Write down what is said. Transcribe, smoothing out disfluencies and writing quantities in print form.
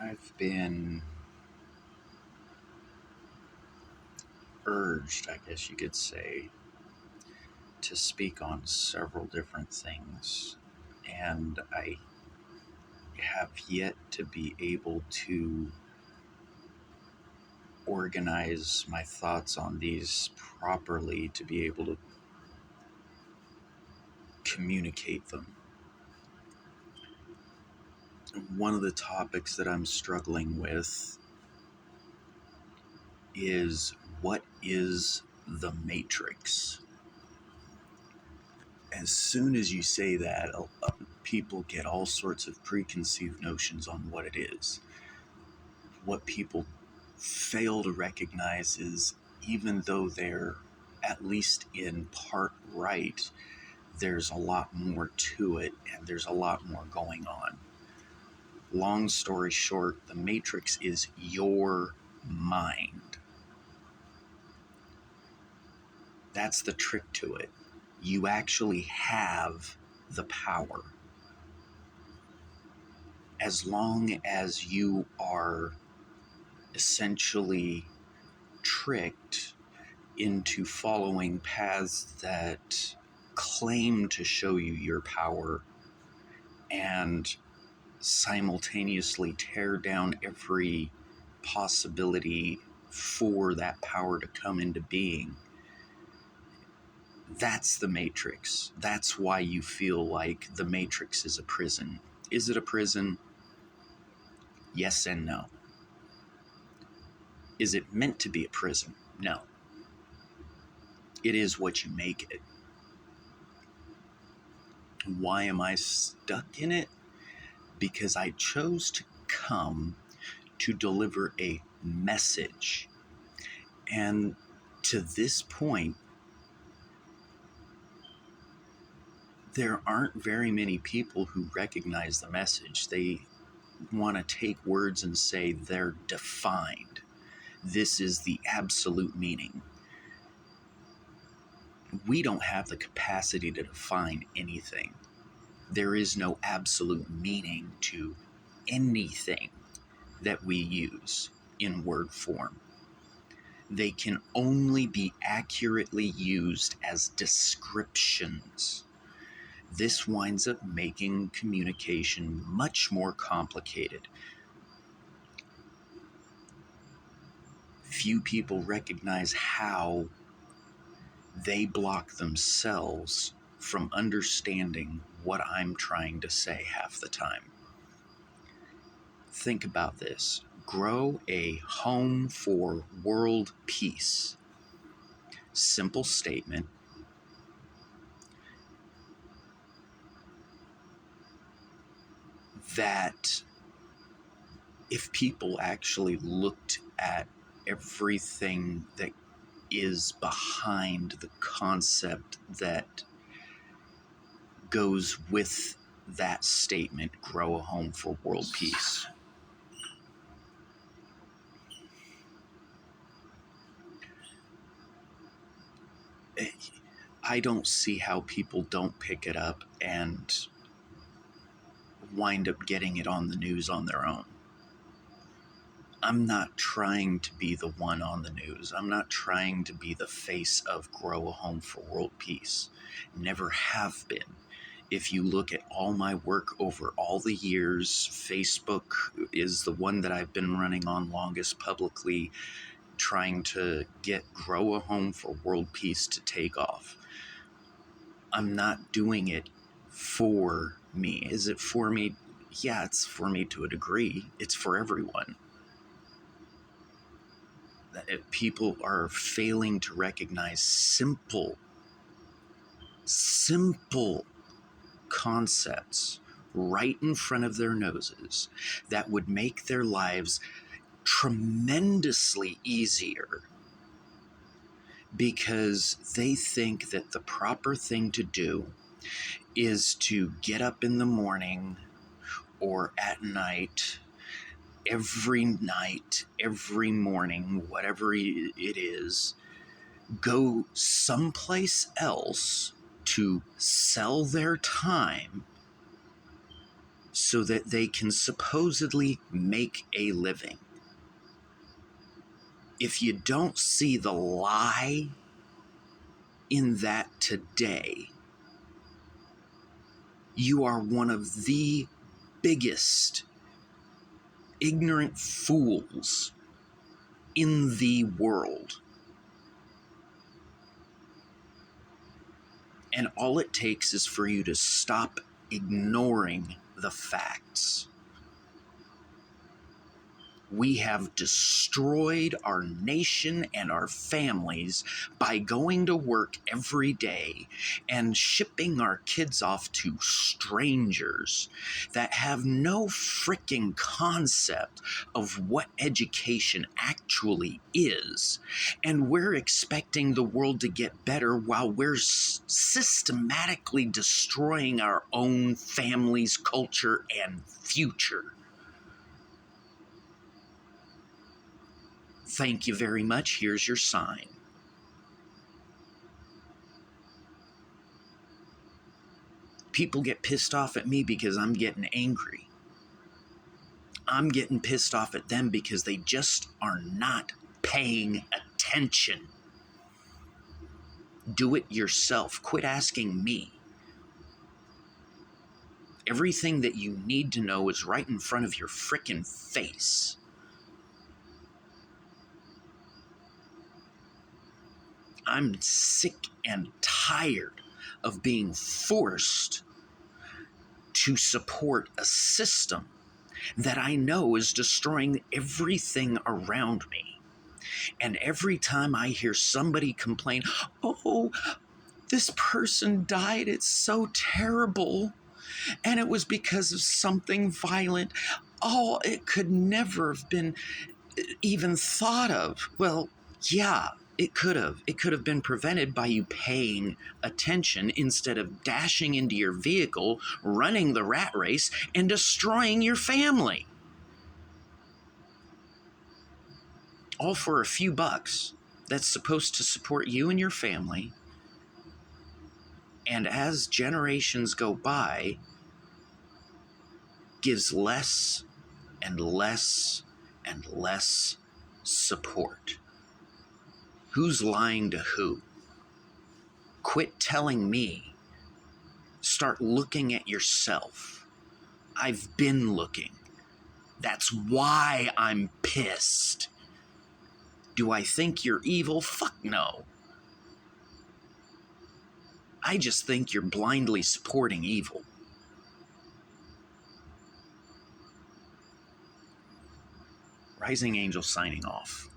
I've been urged, I guess you could say, to speak on several different things, and I have yet to be able to organize my thoughts on these properly to be able to communicate them. One of the topics that I'm struggling with is what is the Matrix? As soon as you say that, people get all sorts of preconceived notions on what it is. What people fail to recognize is, even though they're at least in part right, there's a lot more to it, and there's a lot more going on. Long story short, the Matrix is your mind. That's the trick to it. You actually have the power. As long as you are essentially tricked into following paths that claim to show you your power and simultaneously tear down every possibility for that power to come into being, that's the Matrix. That's why you feel like the Matrix is a prison. Is it a prison? Yes and no. Is it meant to be a prison? No. It is what you make it. Why am I stuck in it? Because I chose to come to deliver a message. And to this point, there aren't very many people who recognize the message. They want to take words and say they're defined. This is the absolute meaning. We don't have the capacity to define anything. There is no absolute meaning to anything that we use in word form. They can only be accurately used as descriptions. This winds up making communication much more complicated. Few people recognize how they block themselves from understanding what I'm trying to say half the time. Think about this. Grow a home for world peace. Simple statement. That if people actually looked at everything that is behind the concept that goes with that statement, grow a home for world peace. I don't see how people don't pick it up and wind up getting it on the news on their own. I'm not trying to be the one on the news. I'm not trying to be the face of Grow a Home for World Peace. Never have been. If you look at all my work over all the years, Facebook is the one that I've been running on longest publicly, trying to get Grow a Home for World Peace to take off. I'm not doing it for me. Is it for me? Yeah, it's for me to a degree. It's for everyone. People are failing to recognize simple concepts right in front of their noses that would make their lives tremendously easier, because they think that the proper thing to do is to get up in the morning or at night, every morning, whatever it is, go someplace else to sell their time so that they can supposedly make a living. If you don't see the lie in that today, you are one of the biggest ignorant fools in the world. And all it takes is for you to stop ignoring the facts. We have destroyed our nation and our families by going to work every day and shipping our kids off to strangers that have no freaking concept of what education actually is. And we're expecting the world to get better while we're systematically destroying our own families, culture, and future. Thank you very much. Here's your sign. People get pissed off at me because I'm getting angry. I'm getting pissed off at them because they just are not paying attention. Do it yourself. Quit asking me. Everything that you need to know is right in front of your frickin' face. I'm sick and tired of being forced to support a system that I know is destroying everything around me. And every time I hear somebody complain, oh, this person died, it's so terrible, and it was because of something violent. Oh, it could never have been even thought of. Well, yeah, it could have. It could have been prevented by you paying attention instead of dashing into your vehicle, running the rat race, and destroying your family. All for a few bucks that's supposed to support you and your family. And as generations go by, gives less and less and less support. Who's lying to who? Quit telling me. Start looking at yourself. I've been looking. That's why I'm pissed. Do I think you're evil? Fuck no. I just think you're blindly supporting evil. Rising Angel signing off.